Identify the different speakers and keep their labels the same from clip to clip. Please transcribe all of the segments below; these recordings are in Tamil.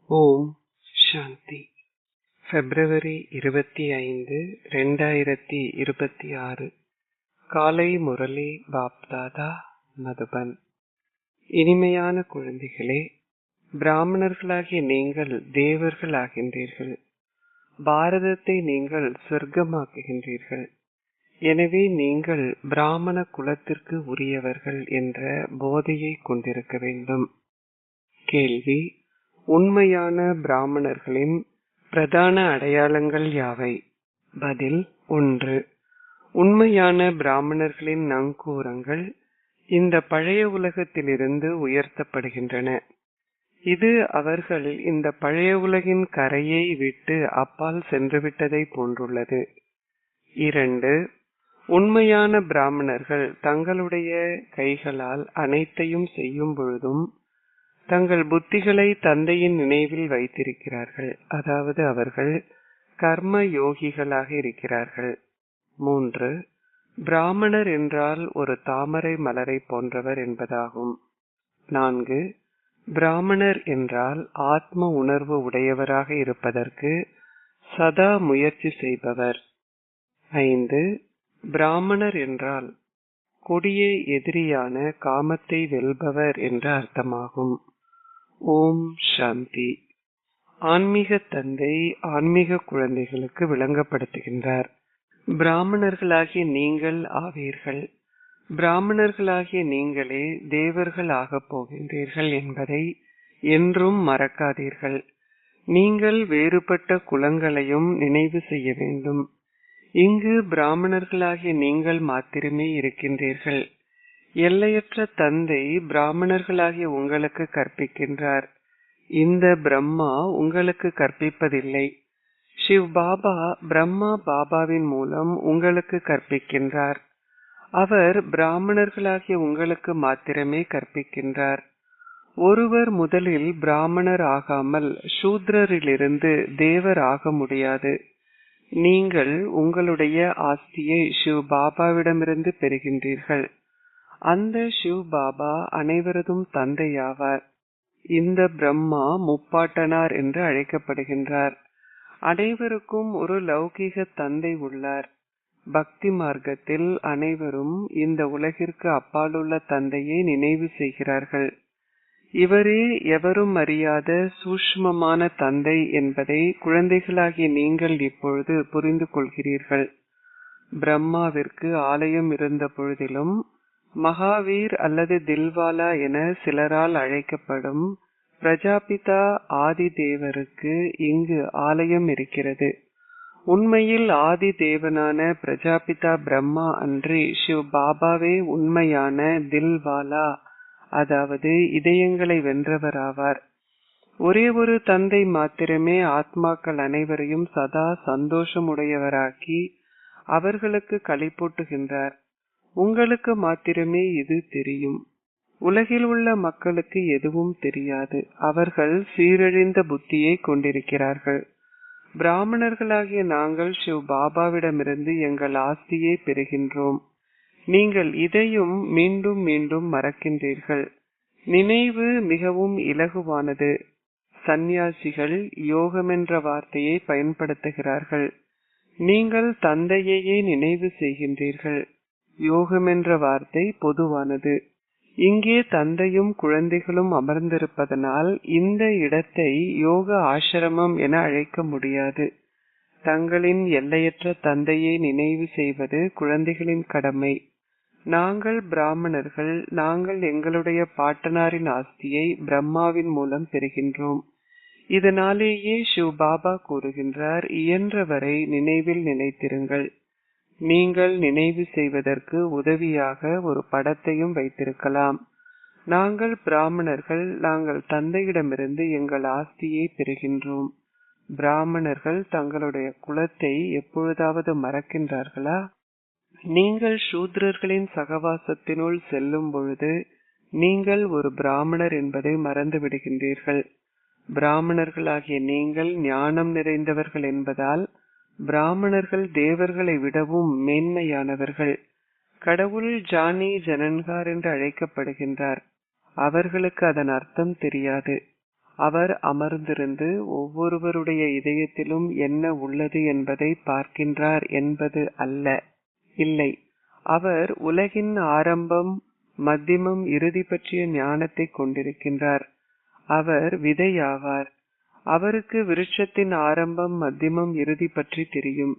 Speaker 1: ஓம் சாந்தி. பிப்ரவரி 25, 2026. காலை முரளி பாப்தாதா, மதுபன். இனிமையான குழந்தைகளே, பிராமணர்களாகிய நீங்கள் தேவர்கள் ஆகின்றீர்கள். பாரதத்தை நீங்கள் சொர்க்கமாக்குகின்றீர்கள். எனவே நீங்கள் பிராமண குலத்திற்கு உரியவர்கள் என்ற போதையை கொண்டிருக்க வேண்டும். கேள்வி: உண்மையான பிராமணர்களின் பிரதான அடையாளங்கள் யாவை? பதில்: 1. உண்மையான பிராமணர்களின் நங்கூரங்கள் இந்த பழைய உலகத்திலிருந்து உயர்த்தப்படுகின்றன. இது அவர்கள் இந்த பழைய உலகின் கரையை விட்டு அப்பால் சென்றுவிட்டதை போன்றுள்ளது. 2. உண்மையான பிராமணர்கள் தங்களுடைய கைகளால் அனைத்தையும் செய்யும் பொழுதும் தங்கள் புத்திகளை தந்தையின் நினைவில் வைத்திருக்கிறார்கள். அதாவது அவர்கள் கர்ம யோகிகளாக இருக்கிறார்கள். 3. பிராமணர் என்றால் ஒரு தாமரை மலரை போன்றவர் என்பதாகும். 4. பிராமணர் என்றால் ஆத்ம உணர்வு உடையவராக இருப்பதற்கு சதா முயற்சி செய்பவர். 5. பிராமணர் என்றால் கொடிய எதிரியான காமத்தை வெல்பவர் என்ற அர்த்தமாகும். ஓம் சாந்தி. ஆன்மீக தந்தை ஆன்மீக குழந்தைகளுக்கு விளங்கப்படுத்துகின்றார். பிராமணர்களாகிய நீங்கள் ஆவீர்கள். பிராமணர்களாகிய நீங்களே தேவர்கள் ஆகப் போகின்றீர்கள் என்பதை என்றும் மறக்காதீர்கள். நீங்கள் வேறுபட்ட குலங்களையும் நினைவு செய்ய வேண்டும். இங்கு பிராமணர்களாகிய நீங்கள் மாத்திரமே இருக்கின்றீர்கள். எல்லையற்ற தந்தை பிராமணர்களாகிய உங்களுக்கு கற்பிக்கின்றார். இந்த பிரம்மா உங்களுக்கு கற்பிப்பதில்லை. சிவ் பாபா பிரம்மா பாபாவின் மூலம் உங்களுக்கு கற்பிக்கின்றார். அவர் பிராமணர்களாகிய உங்களுக்கு மாத்திரமே கற்பிக்கின்றார். ஒருவர் முதலில் பிராமணர் ஆகாமல் சூத்ரரிலிருந்து தேவர் ஆக முடியாது. நீங்கள் உங்களுடைய ஆஸ்தியை சிவ் பாபாவிடமிருந்து பெறுகின்றீர்கள். அந்த சிவ் பாபா அனைவரதும் தந்தையாவார். இந்த பிரம்மா முப்பாட்டனார் என்று அழைக்கப்படுகின்றார். அனைவருக்கும் ஒரு லௌகீக தந்தை உள்ளார். பக்தி மார்க்கத்தில் அனைவரும் இந்த உலகிற்கு அப்பாலுள்ள தந்தையை நினைவு செய்கிறார்கள். இவரே எவரும் அறியாத சூஷ்மமான தந்தை என்பதை குழந்தைகளாகிய நீங்கள் இப்பொழுது புரிந்து கொள்கிறீர்கள். பிரம்மாவிற்கு ஆலயம் இருந்த பொழுதிலும் மகாவீர் அல்லது தில்வாலா என சிலரால் அழைக்கப்படும் பிரஜாபிதா ஆதி தேவருக்கு இங்கு ஆலயம் இருக்கிறது. உண்மையில் ஆதி தேவனான பிரஜாபிதா பிரம்மா அன்றி சிவ் பாபாவே உண்மையான தில்வாலா, அதாவது இதயங்களை வென்றவராவார். ஒரே ஒரு தந்தை மாத்திரமே ஆத்மாக்கள் அனைவரையும் சதா சந்தோஷமுடையவராக்கி அவர்களுக்கு களிப்பூட்டுகின்றார். உங்களுக்கு மாத்திரமே இது தெரியும். உலகில் உள்ள மக்களுக்கு எதுவும் தெரியாது. அவர்கள் சீரழிந்த புத்தியை கொண்டிருக்கிறார்கள். பிராமணர்களாகிய நாங்கள் சிவ் பாபாவிடமிருந்து எங்கள் ஆஸ்தியை பெறுகின்றோம். நீங்கள் இதையும் மீண்டும் மீண்டும் மறக்கின்றீர்கள். நினைவு மிகவும் இலகுவானது. சந்நியாசிகள் யோகம் என்ற வார்த்தையை பயன்படுத்துகிறார்கள். நீங்கள் தந்தையையே நினைவு செய்கின்றீர்கள். யோகம் என்ற வார்த்தை பொதுவானது. இங்கே தந்தையும் குழந்தைகளும் அமர்ந்திருப்பதனால் இந்த இடத்தை யோக ஆசிரமம் என அழைக்க முடியாது. தங்களின் எல்லையற்ற தந்தையை நினைவு செய்வது குழந்தைகளின் கடமை. நாங்கள் பிராமணர்கள். நாங்கள் எங்களுடைய பாட்டனாரின் ஆஸ்தியை பிரம்மாவின் மூலம் பெறுகின்றோம். இதனாலேயே சிவ் பாபா கூறுகின்றார், இயன்றவரை நினைவில் நினைத்திருங்கள். நீங்கள் நினைவு செய்வதற்கு உதவியாக ஒரு படத்தையும் வைத்திருக்கலாம். நாங்கள் பிராமணர்கள். நாங்கள் தந்தையிடமிருந்து எங்கள் ஆஸ்தியை பெறுகின்றோம். பிராமணர்கள் தங்களுடைய குலத்தை எப்பொழுதாவது மறக்கின்றார்களா? நீங்கள் சூத்ரர்களின் சகவாசத்தினுள் செல்லும் பொழுது நீங்கள் ஒரு பிராமணர் என்பதை மறந்து விடுகின்றீர்கள். பிராமணர்களாகிய நீங்கள் ஞானம் நிறைந்தவர்கள் என்பதால் பிராமணர்கள் தேவர்களை விடவும் மேன்மையானவர்கள். கடவுள் ஜானி ஜனன்கார் என்று அழைக்கப்படுகின்றார். அவர்களுக்கு அதன் அர்த்தம் தெரியாது. அவர் அமர்ந்திருந்து ஒவ்வொருவருடைய இதயத்திலும் என்ன உள்ளது என்பதை பார்க்கின்றார் என்பது அல்ல. இல்லை, அவர் உலகின் ஆரம்பம், மத்தியமம், இறுதி பற்றிய ஞானத்தை கொண்டிருக்கின்றார். அவர் விதையாவார். அவருக்கு விருட்சத்தின் ஆரம்பம், மத்தியமம், இறுதி பற்றி தெரியும்.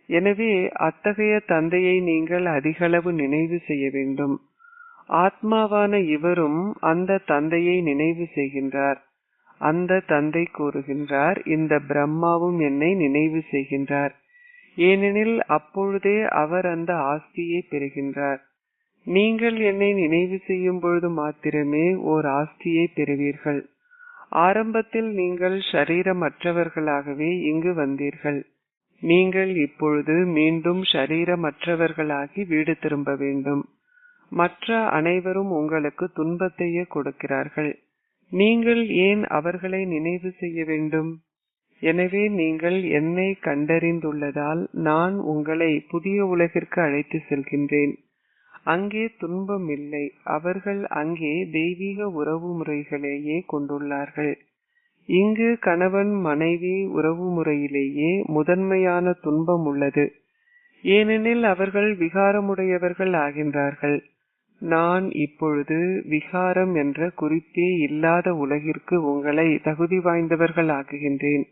Speaker 1: எனவே அத்தகைய தந்தையை நீங்கள் அதிகளவு நினைவு செய்ய வேண்டும். ஆத்மாவான இவரும் அந்த தந்தையை நினைவு செய்கின்றார். அந்த தந்தை கூறுகின்றார், இந்த பிரம்மாவும் என்னை நினைவு செய்கின்றார். ஏனெனில் அப்பொழுதே அவர் அந்த ஆஸ்தியை பெறுகின்றார். நீங்கள் என்னை நினைவு செய்யும் பொழுது மாத்திரமே ஓர் ஆஸ்தியை பெறுவீர்கள். ஆரம்பத்தில் நீங்கள் ஷரீரமற்றவர்களாகவே இங்கு வந்தீர்கள். நீங்கள் இப்பொழுது மீண்டும் ஷரீரமற்றவர்களாகி வீடு திரும்ப வேண்டும். மற்ற அனைவரும் உங்களுக்கு துன்பத்தையே கொடுக்கிறார்கள். நீங்கள் ஏன் அவர்களை நினைவு செய்ய வேண்டும்? எனவே நீங்கள் என்னை கண்டறிந்துள்ளதால் நான் உங்களை புதிய உலகிற்கு அழைத்து செல்கின்றேன். அங்கே துன்பம் இல்லை. அவர்கள் அங்கே தெய்வீக உறவு முறைகளையே கொண்டுள்ளார்கள். இங்கு கணவன் மனைவி உறவு முறையிலேயே முதன்மையான துன்பம் உள்ளது. ஏனெனில் அவர்கள் விகாரமுடையவர்கள் ஆகின்றார்கள். நான் இப்பொழுது விகாரம் என்ற குறிப்பே இல்லாத உலகிற்கு உங்களை தகுதி வாய்ந்தவர்கள் ஆக்குகின்றேன்.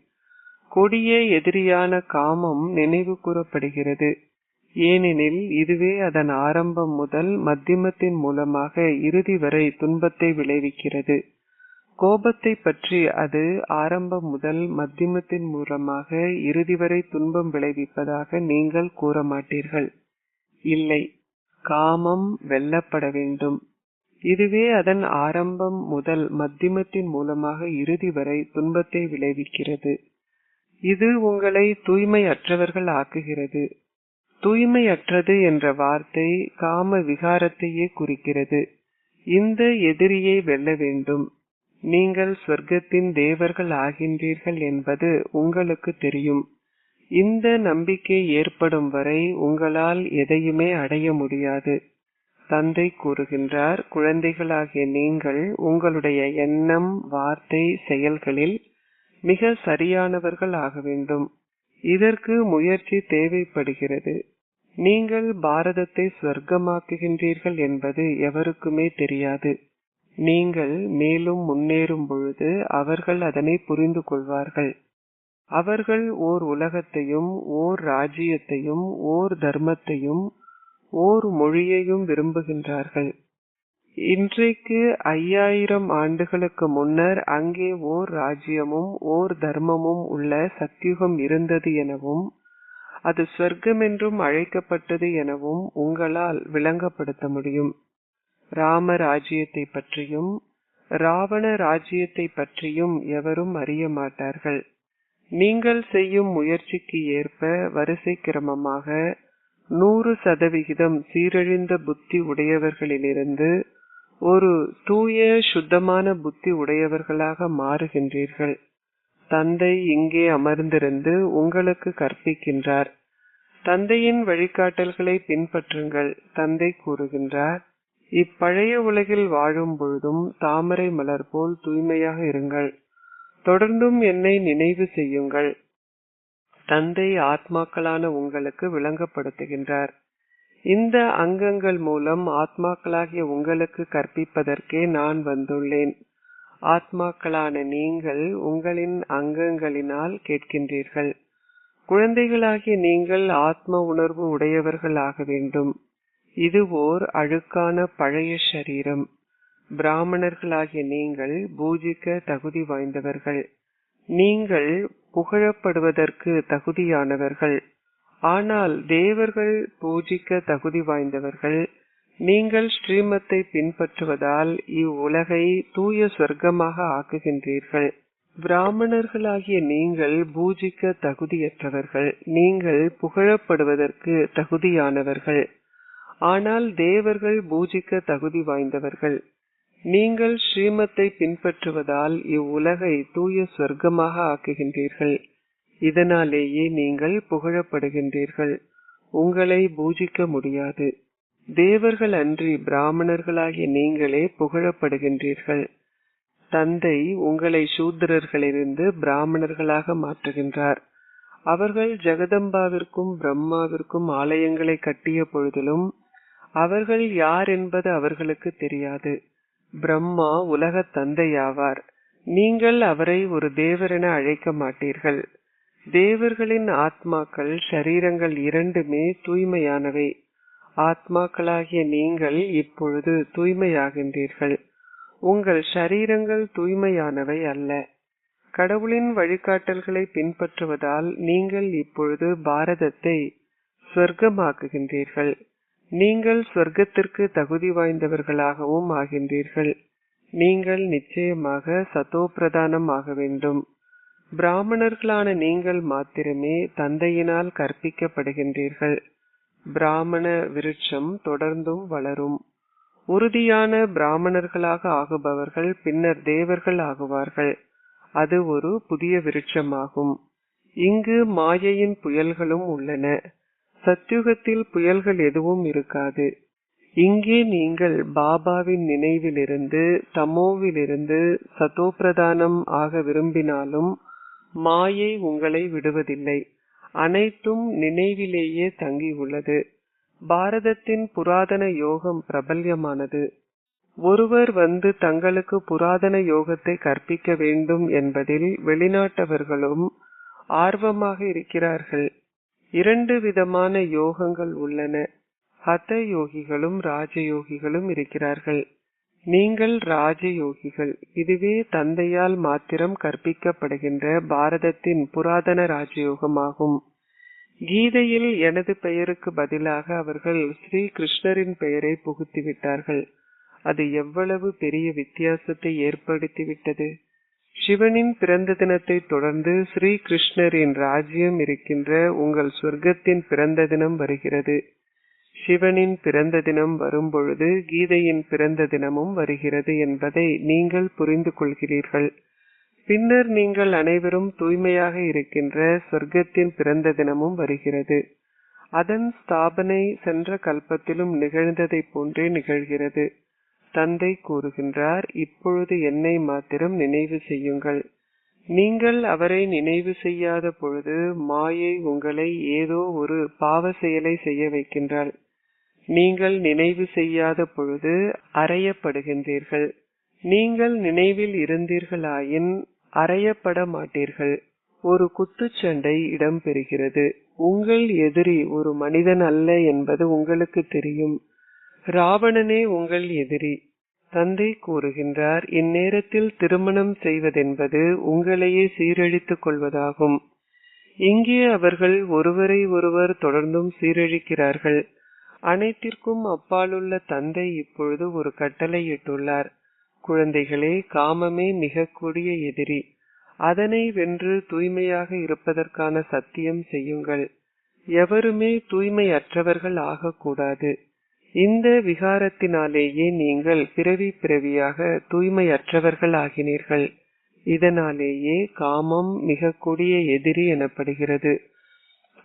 Speaker 1: கொடிய எதிரியான காமம் நினைவு கூறப்படுகிறது. ஏனெனில் இதுவே அதன் ஆரம்பம் முதல் மத்தியமத்தின் மூலமாக இறுதி வரை துன்பத்தை விளைவிக்கிறது. கோபத்தை பற்றி அது ஆரம்பம் முதல் மத்தியமத்தின் மூலமாக இறுதி வரை துன்பம் விளைவிப்பதாக நீங்கள் கூற மாட்டீர்கள். இல்லை, காமம் வெல்லப்பட வேண்டும். இதுவே அதன் ஆரம்பம் முதல் மத்தியமத்தின் மூலமாக இறுதி வரை துன்பத்தை விளைவிக்கிறது. இது உங்களை தூய்மையற்றவர்கள் ஆக்குகிறது. தூய்மையற்றது என்ற வார்த்தை காம விகாரத்தையே குறிக்கிறது. இந்த எதிரியை வெல்ல வேண்டும். நீங்கள் சொர்க்கத்தின் தேவர்கள் ஆகின்றீர்கள் என்பது உங்களுக்கு தெரியும். இந்த நம்பிக்கை ஏற்படும் வரை உங்களால் எதையுமே அடைய முடியாது. தந்தை கூறுகின்றார், குழந்தைகளாகிய நீங்கள் உங்களுடைய எண்ணம், வார்த்தை, செயல்களில் மிக சரியானவர்கள் ஆக வேண்டும். இதற்கு முயற்சி தேவைப்படுகிறது. நீங்கள் பாரதத்தை சொர்க்கமாக்குகின்றீர்கள் என்பது எவருக்குமே தெரியாது. நீங்கள் மேலும் முன்னேறும் பொழுது அவர்கள் அதனை புரிந்து கொள்வார்கள். அவர்கள் ஓர் உலகத்தையும் ஓர் ராஜ்யத்தையும் ஓர் தர்மத்தையும் ஓர் மொழியையும் விரும்புகின்றார்கள். இன்றைக்கு 5000 ஆண்டுகளுக்கு முன்னர் அங்கே ஓர் ராஜ்யமும் ஓர் தர்மமும் உள்ள சத்யுகம் இருந்தது எனவும் அது சொர்க்கம் என்றும் அழைக்கப்பட்டது எனவும் உங்களால் விளங்கப்படுத்த முடியும். ராம ராஜ்யத்தை பற்றியும் ராவண ராஜ்யத்தை பற்றியும் எவரும் அறிய மாட்டார்கள். நீங்கள் செய்யும் முயற்சிக்கு ஏற்ப வரிசை கிரமமாக 100% சீரழிந்த புத்தி உடையவர்களிலிருந்து ஒரு தூய சுத்தமான புத்தி உடையவர்களாக மாறுகின்றீர்கள். தந்தை இங்கே அமர்ந்திருந்து உங்களுக்கு கற்பிக்கின்றார். தந்தையின் வழிகாட்டல்களை பின்பற்றுங்கள். தந்தை கூறுகின்றார், இப்பழைய உலகில் வாழும் பொழுதும் தாமரை மலர் போல் தூய்மையாக இருங்கள். தொடர்ந்தும் என்னை நினைவு செய்யுங்கள். தந்தை ஆத்மாக்களான உங்களுக்கு விளங்கப்படுத்துகின்றார். இந்த அங்கங்கள் மூலம் ஆத்மாக்களாகிய உங்களுக்கு கற்பிப்பதற்கே நான் வந்துள்ளேன். ஆத்மாக்களான நீங்கள் உங்களின் அங்கங்களினால் கேட்கின்றீர்கள். குழந்தைகளாகிய நீங்கள் ஆத்ம உணர்வு உடையவர்கள் ஆக வேண்டும். இது ஓர் அழுக்கான பழைய சரீரம். பிராமணர்களாகிய நீங்கள் பூஜிக்க தகுதி வாய்ந்தவர்கள். நீங்கள் புகழப்படுவதற்கு தகுதியானவர்கள். ஆனால் தேவர்கள் பூஜிக்க தகுதி வாய்ந்தவர்கள். நீங்கள் ஸ்ரீமத்தை பின்பற்றுவதால் இவ்வுலகை தூய சொர்க்கமாக ஆக்குகின்றீர்கள். பிராமணர்களாகிய நீங்கள் பூஜிக்க தகுதியற்றவர்கள். நீங்கள் புகழப்படுவதற்கு தகுதியானவர்கள். ஆனால் தேவர்கள் பூஜிக்க தகுதி வாய்ந்தவர்கள். நீங்கள் ஸ்ரீமத்தை பின்பற்றுவதால் இவ்வுலகை தூய சொர்க்கமாக ஆக்குகின்றீர்கள். இதனாலேயே நீங்கள் புகழப்படுகின்றீர்கள். உங்களை பூஜிக்க முடியாது. தேவர்கள் அன்றி பிராமணர்களாகிய நீங்களே புகழப்படுகின்றீர்கள். தந்தை உங்களை சூத்திரர்களிலிருந்து பிராமணர்களாக மாற்றுகின்றார். அவர்கள் ஜெகதம்பாவிற்கும் பிரம்மாவிற்கும் ஆலயங்களை கட்டிய பொழுதிலும் அவர்கள் யார் என்பது அவர்களுக்கு தெரியாது. பிரம்மா உலக தந்தையாவார். நீங்கள் அவரை ஒரு தேவரென அழைக்க மாட்டீர்கள். தேவர்களின் ஆத்மாக்கள் ஷரீரங்கள் இரண்டுமே தூய்மையானவை. ஆத்மாக்களாகிய நீங்கள் இப்பொழுது தூய்மையாகின்றீர்கள். உங்கள் ஷரீரங்கள் தூய்மையானவை அல்ல. கடவுளின் வழிகாட்டல்களை பின்பற்றுவதால் நீங்கள் இப்பொழுது பாரதத்தை சொர்க்கமாக்குகின்றீர்கள். நீங்கள் சொர்க்கத்திற்கு தகுதி வாய்ந்தவர்களாகவும் ஆகின்றீர்கள். நீங்கள் நிச்சயமாக சதோப்பிரதானம் ஆக வேண்டும். பிராமணர்களான நீங்கள் மாத்திரமே தந்தையினால் கற்பிக்கப்படுகின்றீர்கள். பிராமண விருட்சம் தொடர்ந்தும் வளரும். உறுதியான பிராமணர்களாக ஆகுபவர்கள் பின்னர் தேவர்கள் ஆகுவார்கள். அது ஒரு புதிய விருட்சமாகும். இங்கு மாயையின் புயல்களும் உள்ளன. சத்யுகத்தில் புயல்கள் எதுவும் இருக்காது. இங்கே நீங்கள் பாபாவின் நினைவிலிருந்து தமோவிலிருந்து சதோப்பிரதானம் ஆக விரும்பினாலும் மாயை உங்களை விடுவதில்லை. அனைத்தும் நினைவிலேயே தங்கி உள்ளது. பாரதத்தின் புராதன யோகம் பிரபல்யமானது. ஒருவர் வந்து தங்களுக்கு புராதன யோகத்தை கற்பிக்க வேண்டும் என்பதில் வெளிநாட்டவர்களும் ஆர்வமாக இருக்கிறார்கள். 2 விதமான யோகங்கள் உள்ளன. ஹத யோகிகளும் ராஜயோகிகளும் இருக்கிறார்கள். நீங்கள் ராஜயோகிகள். இதுவே தந்தையால் மாத்திரம் கற்பிக்கப்படுகின்ற பாரதத்தின் புராதன ராஜயோகமாகும். கீதையில் எனது பெயருக்கு பதிலாக அவர்கள் ஸ்ரீ கிருஷ்ணரின் பெயரை புகுத்திவிட்டார்கள். அது எவ்வளவு பெரிய வித்தியாசத்தை ஏற்படுத்திவிட்டது. சிவனின் பிறந்த தினத்தை தொடர்ந்து ஸ்ரீ கிருஷ்ணரின் ராஜ்யம் இருக்கின்ற உங்கள் சொர்க்கத்தின் பிறந்த தினம் வருகிறது. சிவனின் பிறந்த தினம் வரும்பொழுது கீதையின் பிறந்த தினமும் வருகிறது என்பதை நீங்கள் புரிந்து கொள்கிறீர்கள். பின்னர் நீங்கள் அனைவரும் தூய்மையாக இருக்கின்ற சொர்க்கத்தின் பிறந்த தினமும் வருகிறது. அதன் ஸ்தாபனை சென்ற கல்பத்திலும் நிகழ்ந்ததை போன்றே நிகழ்கிறது. தந்தை கூறுகின்றார், இப்பொழுது என்னை மாத்திரம் நினைவு செய்யுங்கள். நீங்கள் அவரை நினைவு செய்யாத பொழுது மாயை உங்களை ஏதோ ஒரு பாவ செயலை செய்ய வைக்கின்றாள். நீங்கள் நினைவு செய்யாத பொழுது அறையப்படுகின்றீர்கள். நீங்கள் நினைவில் இருந்தீர்களாயின் அறையப்பட மாட்டீர்கள். ஒரு குத்துச்சண்டை இடம்பெறுகிறது. உங்கள் எதிரி ஒரு மனிதன் அல்ல என்பது உங்களுக்கு தெரியும். ராவணனே உங்கள் எதிரி. தந்தை கூறுகின்றார், இந்நேரத்தில் திருமணம் செய்வதென்பது உங்களையே சீரழித்துக் கொள்வதாகும். இங்கே அவர்கள் ஒருவரை ஒருவர் தொடர்ந்தும் சீரழிக்கிறார்கள். அனைத்திற்கும் அப்பாலுள்ள தந்தை இப்பொழுது ஒரு கட்டளையிட்டுள்ளார். குழந்தைகளே, காமமே மிக கொடிய எதிரி. அதனை வென்று தூய்மையாக இருப்பதற்கான சத்தியம் செய்யுங்கள். எவருமே தூய்மையற்றவர்கள் ஆகக்கூடாது. இந்த விகாரத்தினாலேயே நீங்கள் பிறவி பிறவியாக தூய்மையற்றவர்கள் ஆகினீர்கள். இதனாலேயே காமம் மிக கொடிய எதிரி எனப்படுகிறது.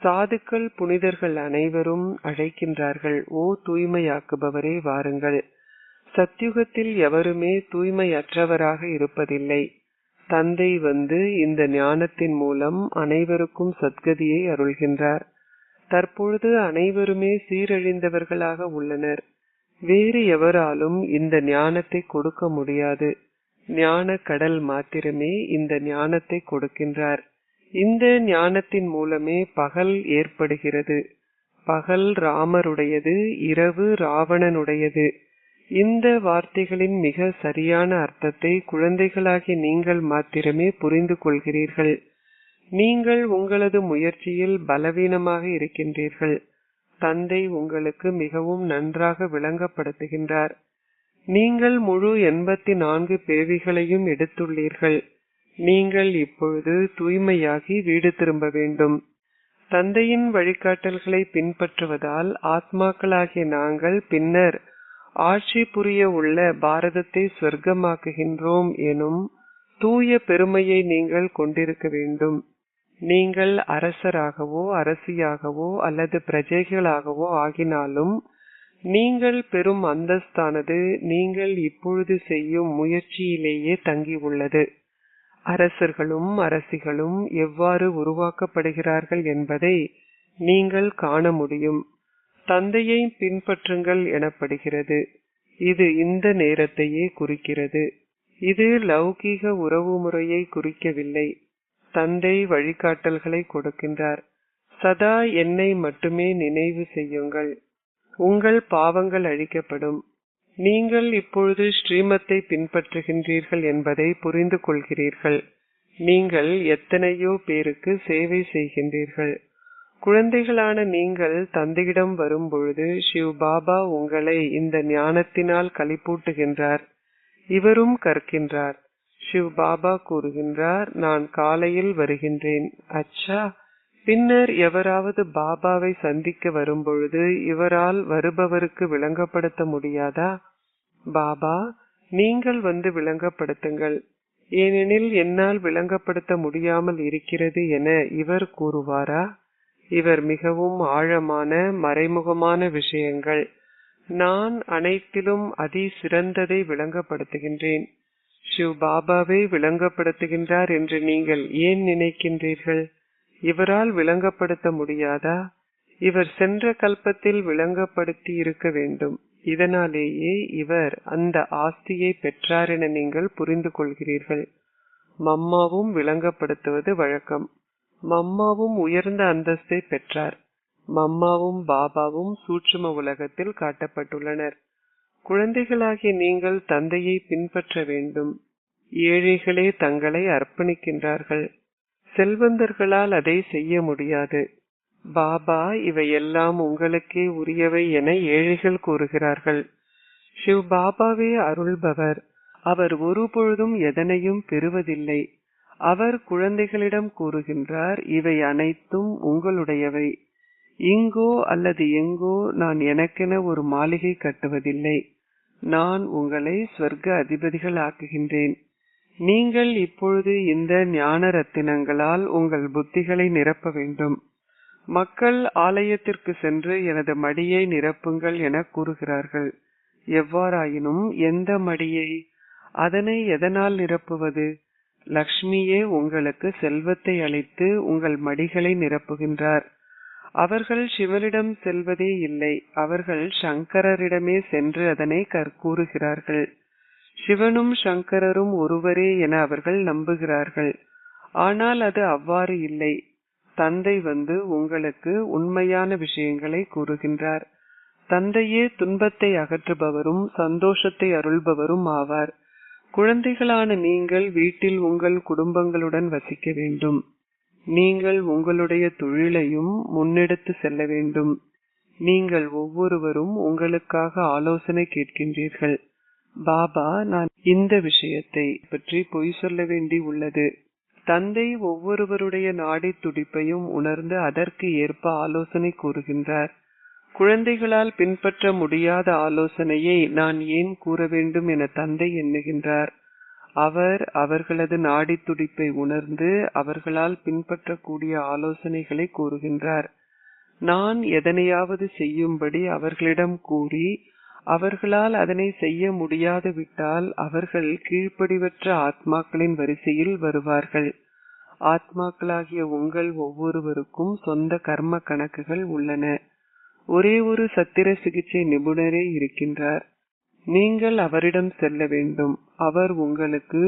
Speaker 1: சாதுக்கள் புனிதர்கள் அனைவரும் அழைக்கின்றார்கள், ஓ தூய்மையாக்குபவரே வாருங்கள். சத்யுகத்தில் எவருமே தூய்மையற்றவராக இருப்பதில்லை. தந்தை வந்து இந்த ஞானத்தின் மூலம் அனைவருக்கும் சத்கதியை அருள்கின்றார். தற்பொழுது அனைவருமே சீரழிந்தவர்களாக உள்ளனர். வேறு எவராலும் இந்த ஞானத்தை கொடுக்க முடியாது. ஞான கடல் மாத்திரமே இந்த ஞானத்தை கொடுக்கின்றார். இந்த ஞானத்தின் மூலமே பகல் ஏற்படுகிறது. பகல் ராமருடையது, இரவு ராவணனுடையது. இந்த வார்த்தைகளின் மிக சரியான அர்த்தத்தை குழந்தைகளாகிய நீங்கள் மாத்திரமே புரிந்து கொள்கிறீர்கள். நீங்கள் உங்களது முயற்சியில் பலவீனமாக இருக்கின்றீர்கள். தந்தை உங்களுக்கு மிகவும் நன்றாக விளங்கப்படுத்துகின்றார். நீங்கள் முழு 84 பிறவிகளையும் எடுத்துள்ளீர்கள். நீங்கள் இப்பொழுது தூய்மையாகி வீடு திரும்ப வேண்டும். தந்தையின் வழிகாட்டல்களை பின்பற்றுவதால் ஆத்மாக்களாகிய நாங்கள் பின்னர் ஆட்சி புரிய உள்ள பாரதத்தை சொர்க்கமாக்குகின்றோம் எனும் தூய பெருமையை நீங்கள் கொண்டிருக்க வேண்டும். நீங்கள் அரசராகவோ அரசியாகவோ அல்லது பிரஜைகளாகவோ ஆகினாலும் நீங்கள் பெறும் அந்தஸ்தானது நீங்கள் இப்பொழுது செய்யும் முயற்சியிலேயே தங்கி உள்ளது. அரசர்களும் அரசிகளும் எவ்வாறு உருவாக்கப்படுகிறார்கள் என்பதை நீங்கள் காண முடியும். தந்தையை பின்பற்றுங்கள் எனப்படுகிறது. இது இந்த நேரத்தையே குறிக்கிறது. இது லௌகீக உறவு முறையை குறிக்கவில்லை. தந்தை வழிகாட்டல்களை கொடுக்கின்றார். சதா என்னை மட்டுமே நினைவு செய்யுங்கள். உங்கள் பாவங்கள் அழிக்கப்படும். நீங்கள் இப்பொழுது ஸ்ரீமத்தை பின்பற்றுகின்றீர்கள் என்பதை புரிந்து கொள்கிறீர்கள். நீங்கள் எத்தனையோ பேருக்கு சேவை செய்கின்றீர்கள். குழந்தைகளான நீங்கள் தந்தையிடம் வரும்பொழுது சிவ் பாபா உங்களை இந்த ஞானத்தினால் களிப்பூட்டுகின்றார். இவரும் கற்கின்றார். சிவ் பாபா கூறுகின்றார், நான் காலையில் வருகின்றேன். அச்சா, பின்னர் எவராவது பாபாவை சந்திக்க வரும்பொழுது இவரால் வருபவருக்கு விளங்கப்படுத்த முடியாதா? பாபா, நீங்கள் வந்து விளங்கப்படுத்துங்கள், ஏனெனில் என்னால் விளங்கப்படுத்த முடியாமல் இருக்கிறது என இவர் கூறுவாரா? இவர் மிகவும் ஆழமான மறைமுகமான விஷயங்கள். நான் அனைத்திலும் அதி சிறந்ததை விளங்கப்படுத்துகின்றேன். சிவ் பாபாவை விளங்கப்படுத்துகின்றார் என்று நீங்கள் ஏன் நினைக்கின்றீர்கள்? இவரால் விளங்கப்படுத்த முடியாதா? இவர் சென்ற கல்பத்தில் விளங்கப்படுத்தி இருக்க வேண்டும். இதனாலேயே இவர் அந்த ஆஸ்தியை பெற்றார் என நீங்கள் புரிந்து கொள்கிறீர்கள். மம்மாவும் விளங்கப்படுத்துவது வழக்கம். மம்மாவும் உயர்ந்த அந்தஸ்தை பெற்றார். மம்மாவும் பாபாவும் சூட்சும உலகத்தில் காட்டப்பட்டுள்ளனர். குழந்தைகளாகிய நீங்கள் தந்தையை பின்பற்ற வேண்டும். ஏழைகளே தங்களை அர்ப்பணிக்கின்றார்கள். செல்வந்தர்களால் அதை செய்ய முடியாது. பாபா, இவையெல்லாம் உங்களுக்கே உரியவை என ஏழைகள் கூறுகிறார்கள். சிவ் பாபாவே அருள்பவர். அவர் ஒருபொழுதும் எதனையும் பெறுவதில்லை. அவர் குழந்தைகளிடம் கூறுகின்றார், இவை அனைத்தும் உங்களுடையவை. இங்கோ அல்லது எங்கோ நான் எனக்கென ஒரு மாளிகை கட்டுவதில்லை. நான் உங்களை ஸ்வர்க்க அதிபதிகள் ஆக்குகின்றேன். நீங்கள் இப்பொழுது இந்த ஞான ரத்தினங்களால் உங்கள் புத்திகளை நிரப்ப வேண்டும். மக்கள் ஆலயத்திற்கு சென்று எனது மடியை நிரப்புங்கள் என கூறுகிறார்கள். எவ்வாறாயினும் எந்த மடியை? அதனை எதனால் நிரப்புவது? லக்ஷ்மியே உங்களுக்கு செல்வத்தை அளித்து உங்கள் மடிகளை நிரப்புகின்றார். அவர்கள் சிவனிடம் செல்வதே இல்லை. அவர்கள் சங்கரரிடமே சென்று அதனை கூறுகிறார்கள். சிவனும் சங்கரரும் ஒருவரே என அவர்கள் நம்புகிறார்கள். ஆனால் அது அவ்வாறு இல்லை. தந்தை வந்து உங்களுக்கு உண்மையான விஷயங்களை கூறுகின்றார். தந்தையே துன்பத்தை அகற்றுபவரும் சந்தோஷத்தை அருள்பவரும் ஆவார். குழந்தைகளான நீங்கள் வீட்டில் உங்கள் குடும்பங்களுடன் வசிக்க வேண்டும். நீங்கள் உங்களுடைய தொழிலையும் முன்னெடுத்து செல்ல வேண்டும். நீங்கள் ஒவ்வொருவரும் உங்களுக்காக ஆலோசனை கேட்கின்றீர்கள். பாபா, நான் இந்த விஷயத்தை பற்றி பொய் சொல்ல வேண்டி உள்ளது. தந்தை ஒவ்வொருவருடைய நாடி துடிப்பையும் உணர்ந்து அதற்கு ஏற்ப ஆலோசனை கூறுகின்றார். குழந்தைகளால் பின்பற்ற முடியாத ஆலோசனையை நான் ஏன் கூற வேண்டும் என தந்தை எண்ணுகின்றார். அவர் அவர்களது நாடி துடிப்பை உணர்ந்து அவர்களால் பின்பற்றக்கூடிய ஆலோசனைகளை கூறுகின்றார். நான் எதனையாவது செய்யும்படி அவர்களிடம் கூறி அவர்களால் அதனை செய்ய முடியாது விட்டால் அவர்கள் கீழ்ப்படிவற்ற ஆத்மாக்களின் வரிசையில் வருவார்கள். ஆத்மாக்களாகிய உங்கள் ஒவ்வொருவருக்கும் சொந்த கர்ம கணக்குகள் உள்ளன. ஒரே ஒரு சத்திர சிகிச்சை நிபுணரே இருக்கின்றார். நீங்கள் அவரிடம் செல்ல வேண்டும். அவர் உங்களுக்கு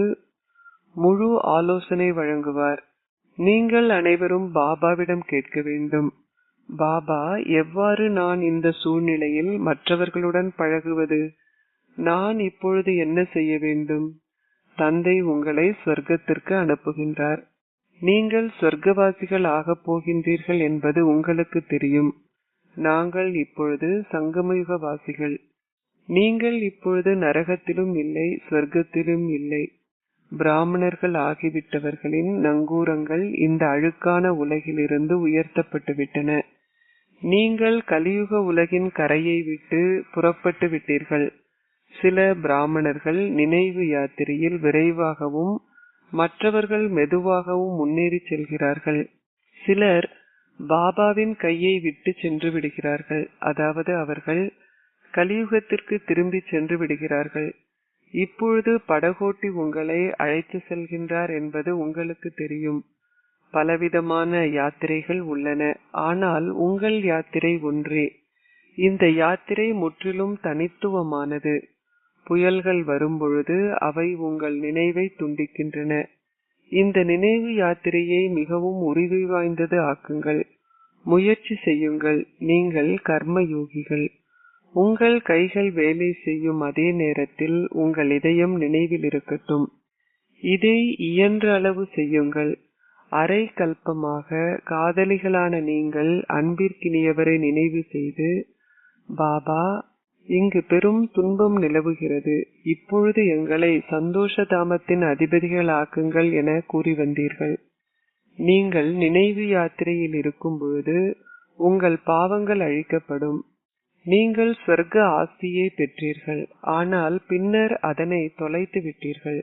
Speaker 1: முழு ஆலோசனை வழங்குவார். நீங்கள் அனைவரும் பாபாவிடம் கேட்க வேண்டும். பாபா, எவ்வாறு நான் இந்த சூழ்நிலையில் மற்றவர்களுடன் பழகுவது? நான் இப்பொழுது என்ன செய்ய வேண்டும்? தந்தை உங்களை சொர்க்கத்திற்கு அனுப்புகின்றார். நீங்கள் சொர்க்கவாசிகள் ஆகப் போகின்றீர்கள் என்பது உங்களுக்கு தெரியும். நாங்கள் இப்பொழுது சங்கமயுக வாசிகள். நீங்கள் இப்பொழுது நரகத்திலும் இல்லை, சொர்க்கத்திலும் இல்லை. பிராமணர்கள் ஆகிவிட்டவர்களின் நங்கூரங்கள் இந்த அழுக்கான உலகிலிருந்து உயர்த்தப்பட்டு விட்டன. நீங்கள் கலியுக உலகின் கரையை விட்டு புறப்பட்டு விட்டீர்கள். சில பிராமணர்கள் நினைவு யாத்திரையில் விரைவாகவும் மற்றவர்கள் மெதுவாகவும் முன்னேறி செல்கிறார்கள். சிலர் பாபாவின் கையை விட்டு சென்று விடுகிறார்கள். அதாவது அவர்கள் கலியுகத்திற்கு திரும்பி சென்று விடுகிறார்கள். இப்பொழுது படகோட்டி உங்களை அழைத்து செல்கின்றார் என்பது உங்களுக்கு தெரியும். பலவிதமான யாத்திரைகள் உள்ளன, ஆனால் உங்கள் யாத்திரை ஒன்றே. இந்த யாத்திரை முற்றிலும் தனித்துவமானது. புயல்கள் வரும்பொழுது அவை உங்கள் நினைவை துண்டிக்கின்றன. இந்த நினைவு யாத்திரையை மிகவும் உறுதி வாய்ந்தது ஆக்குங்கள். முயற்சி செய்யுங்கள். நீங்கள் கர்மயோகிகள். உங்கள் கைகள் வேலை செய்யும் அதே நேரத்தில் உங்கள் இதயம் நினைவில் இருக்கட்டும். இதை இயன்ற அளவு செய்யுங்கள். அரை கல்பமாக காதலிகளான நீங்கள் அன்பிற்கினியவரை நினைவு செய்து, பாபா, இங்கு பெரும் துன்பம் நிலவுகிறது, இப்பொழுது எங்களை சந்தோஷ தாமத்தின் அதிபதிகள் ஆக்குங்கள் என கூறி வந்தீர்கள். நீங்கள் நினைவு யாத்திரையில் இருக்கும் பொழுது உங்கள் பாவங்கள் அழிக்கப்படும். நீங்கள் சொர்க்க ஆஸ்தியை பெற்றீர்கள், ஆனால் பின்னர் அதனை தொலைத்து விட்டீர்கள்.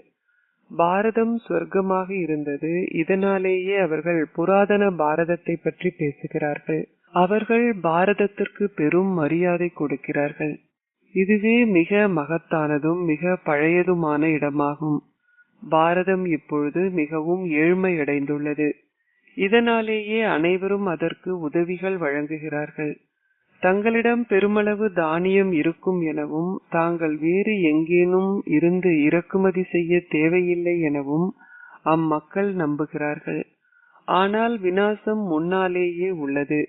Speaker 1: பாரதம் சொர்க்கமாக இருந்தது, இதனாலேயே அவர்கள் புராதன பாரதத்தை பற்றி பேசுகிறார்கள். அவர்கள் பாரதத்திற்கு பெரும் மரியாதை கொடுக்கிறார்கள். இதுவே மிக மகத்தானதும் மிக பழையதுமான இடமாகும். பாரதம் இப்பொழுது மிகவும் ஏழ்மையடைந்துள்ளது. இதனாலேயே அனைவரும் அதற்கு உதவிகள் வழங்குகிறார்கள். தங்களிடம் பெருமளவு தானியம் இருக்கும் எனவும் தாங்கள் வேறு எங்கேனும் இருந்து இறக்குமதி செய்ய தேவையில்லை எனவும் அம்மக்கள் நம்புகிறார்கள். ஆனால் விநாசம் முன்னாலேயே உள்ளது.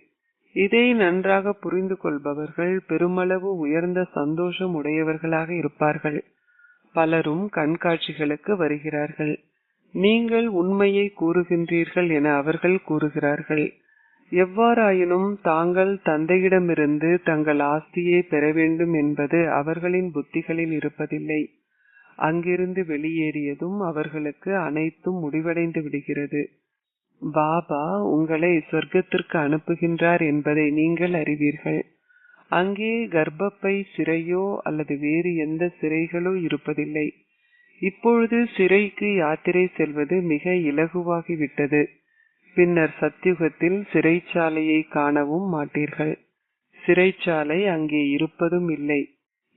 Speaker 1: இதை நன்றாக புரிந்து கொள்பவர்கள் பெருமளவு உயர்ந்த சந்தோஷம் உடையவர்களாக இருப்பார்கள். பலரும் கண்காட்சிகளுக்கு வருகிறார்கள். நீங்கள் உண்மையை கூறுகின்றீர்கள் என அவர்கள் கூறுகிறார்கள். எவ்வாறாயினும் தாங்கள் தந்தையிடமிருந்து தங்கள் ஆஸ்தியை பெற வேண்டும் என்பது அவர்களின் புத்திகளில் இருப்பதில்லை. அங்கிருந்து வெளியேறியதும் அவர்களுக்கு அனைத்தும் முடிவடைந்து விடுகிறது. பாபா உங்களை சொர்க்கத்திற்கு அனுப்புகின்றார் என்பதை நீங்கள் அறிவீர்கள். அங்கே கர்ப்பப்பை சிறையோ அல்லது வேறு எந்த சிறைகளோ இருப்பதில்லை. இப்பொழுது சிறைக்கு யாத்திரை செல்வது மிக இலகுவாகிவிட்டது. பின்னர் சத்யுகத்தில் சிறைச்சாலையை காணவும் மாட்டீர்கள். சிறைச்சாலை அங்கே இருப்பதும் இல்லை.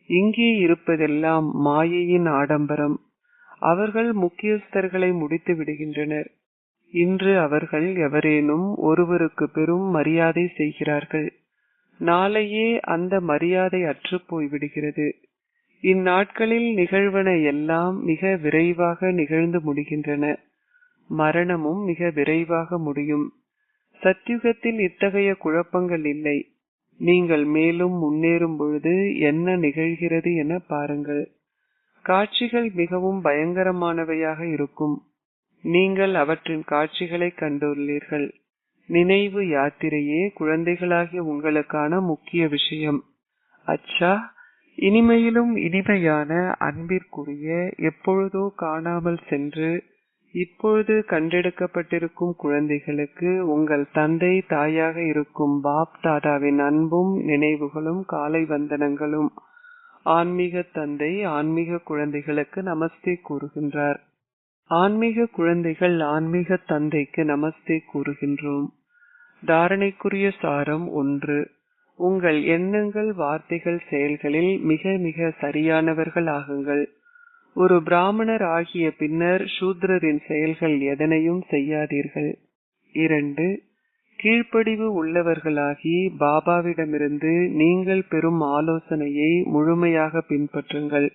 Speaker 1: இங்கே இருப்பதெல்லாம் மாயையின் ஆடம்பரம். அவர்கள் முக்கியஸ்தர்களை முடித்து விடுகின்றனர். இன்று அவர்கள் எவரேனும் ஒருவருக்கு பெரும் மரியாதை செய்கிறார்கள். நாளையே அந்த மரியாதை அற்று போய்விடுகிறது. இந்நாட்களில் நிகழ்வன எல்லாம் மிக விரைவாக நிகழ்ந்து முடிகின்றன. மரணமும் மிக விரைவாக முடியும். சத்யுகத்தில் இத்தகைய குழப்பங்கள் இல்லை. நீங்கள் மேலும் முன்னேறும் பொழுது என்ன நிகழ்கிறது என பாருங்கள். காட்சிகள் மிகவும் பயங்கரமானவையாக இருக்கும். நீங்கள் அவற்றின் காட்சிகளை கண்டுள்ளீர்கள். நினைவு யாத்திரையே குழந்தைகளாகிய உங்களுக்கான முக்கிய விஷயம். அச்சா, இனிமையிலும் இனிமையான அன்பிற்குரிய எப்பொழுதோ காணாமல் சென்று இப்பொழுது கண்டெடுக்கப்பட்டிருக்கும் குழந்தைகளுக்கு உங்கள் தந்தை தாயாக இருக்கும் பாப் தாதாவின் அன்பும் நினைவுகளும் காலை வந்தனங்களும். ஆன்மீக தந்தை ஆன்மீக குழந்தைகளுக்கு நமஸ்தே கூறுகின்றார். ஆன்மீக குழந்தைகள் ஆன்மீக தந்தைக்கு நமஸ்தே கூறுகின்றோம். தாரணைக்குரிய சாரம் 1. உங்கள் எண்ணங்கள், வார்த்தைகள், செயல்களில் மிக மிக சரியானவர்கள் ஆகுங்கள். ஒரு பிராமணர் ஆகிய பின்னர் சூத்ரரின் செயல்கள் எதனையும் செய்யாதீர்கள். 2. கீழ்ப்படிவு உள்ளவர்களாகி பாபாவிடமிருந்து நீங்கள் பெறும் ஆலோசனையை முழுமையாக பின்பற்றுங்கள்.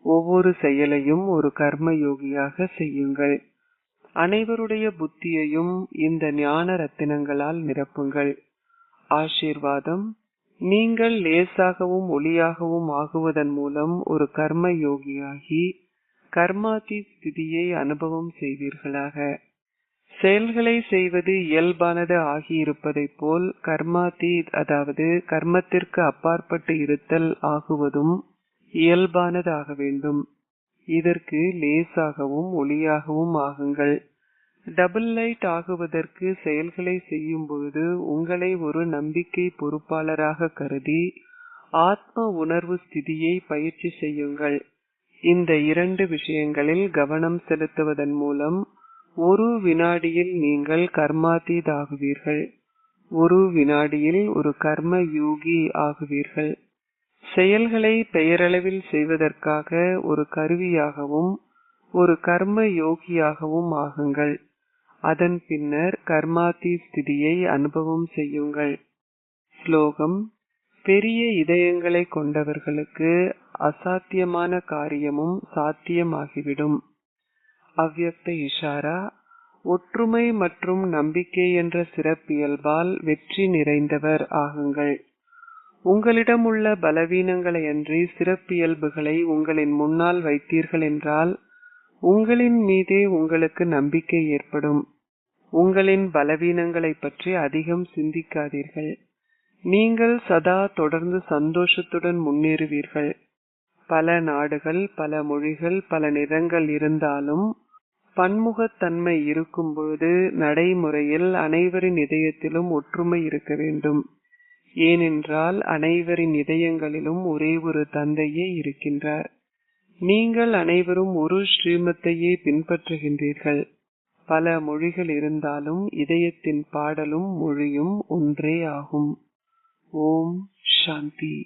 Speaker 1: ஒவ்வொரு செயலையும் ஒரு கர்மயோகியாக செய்யுங்கள். அனைவருடைய புத்தியையும் இந்த ஞான ரத்தினங்களால் நிரப்புங்கள். ஆசீர்வாதம். நீங்கள் லேசாகவும் ஒளியாகவும் ஆகுவதன் மூலம் ஒரு கர்ம யோகியாகி கர்மாதி ஸ்திதியை அனுபவம் செய்வீர்களாக. செயல்களை செய்வது இயல்பானது ஆகியிருப்பதை போல் கர்மாதீத், அதாவது கர்மத்திற்கு அப்பாற்பட்டு இருத்தல் ஆகுவதும் இயல்பானதாக வேண்டும். இதற்கு லேசாகவும் ஒளியாகவும் ஆகுங்கள். டபுள் லைட் ஆகுவதற்கு செயல்களை செய்யும் பொழுது உங்களை ஒரு நம்பிக்கை பொறுப்பாளராக கருதி ஆத்ம உணர்வு ஸ்திதியை பயிற்சி செய்யுங்கள். இந்த 2 விஷயங்களில் கவனம் செலுத்துவதன் மூலம் ஒரு வினாடியில் நீங்கள் கர்மாதீத் ஆகுவீர்கள். ஒரு வினாடியில் ஒரு கர்ம யோகி ஆகுவீர்கள். செயல்களை பெயரளவில் செய்வதற்காக ஒரு கருவியாகவும் ஒரு கர்ம யோகியாகவும் ஆகுங்கள். அதன் பின்னர் கர்மாதி ஸ்திதியை அனுபவம் செய்யுங்கள். ஸ்லோகம்: பெரிய இதயங்களை கொண்டவர்களுக்கு அசாத்தியமான காரியமும் சாத்தியமாகிவிடும். அவ்யக்த இஷாரா: ஒற்றுமை மற்றும் நம்பிக்கை என்ற சிறப்பியல்பால் வெற்றி நிறைந்தவர் ஆகுங்கள். உங்களிடம் உள்ள பலவீனங்களை அன்றி சிறப்பியல்புகளை உங்களின் முன்னால் வைத்தீர்கள் என்றால் உங்களின் மீதே உங்களுக்கு நம்பிக்கை ஏற்படும். உங்களின் பலவீனங்களை பற்றி அதிகம் சிந்திக்காதீர்கள். நீங்கள் சதா தொடர்ந்து சந்தோஷத்துடன் முன்னேறுவீர்கள். பல நாடுகள், பல மொழிகள், பல நிறங்கள் இருந்தாலும் பன்முகத்தன்மை இருக்கும்போது நடைமுறையில் அனைவரின் இதயத்திலும் ஒற்றுமை இருக்க வேண்டும். ஏனென்றால் அனைவரின் இதயங்களிலும் ஒரே ஒரு தந்தையே இருக்கின்றார். நீங்கள் அனைவரும் ஒரு ஸ்ரீமத்தையே பின்பற்றுகின்றீர்கள். பல மொழிகள் இருந்தாலும் இதயத்தின் பாடலும் மொழியும் ஒன்றே ஆகும். ஓம் சாந்தி.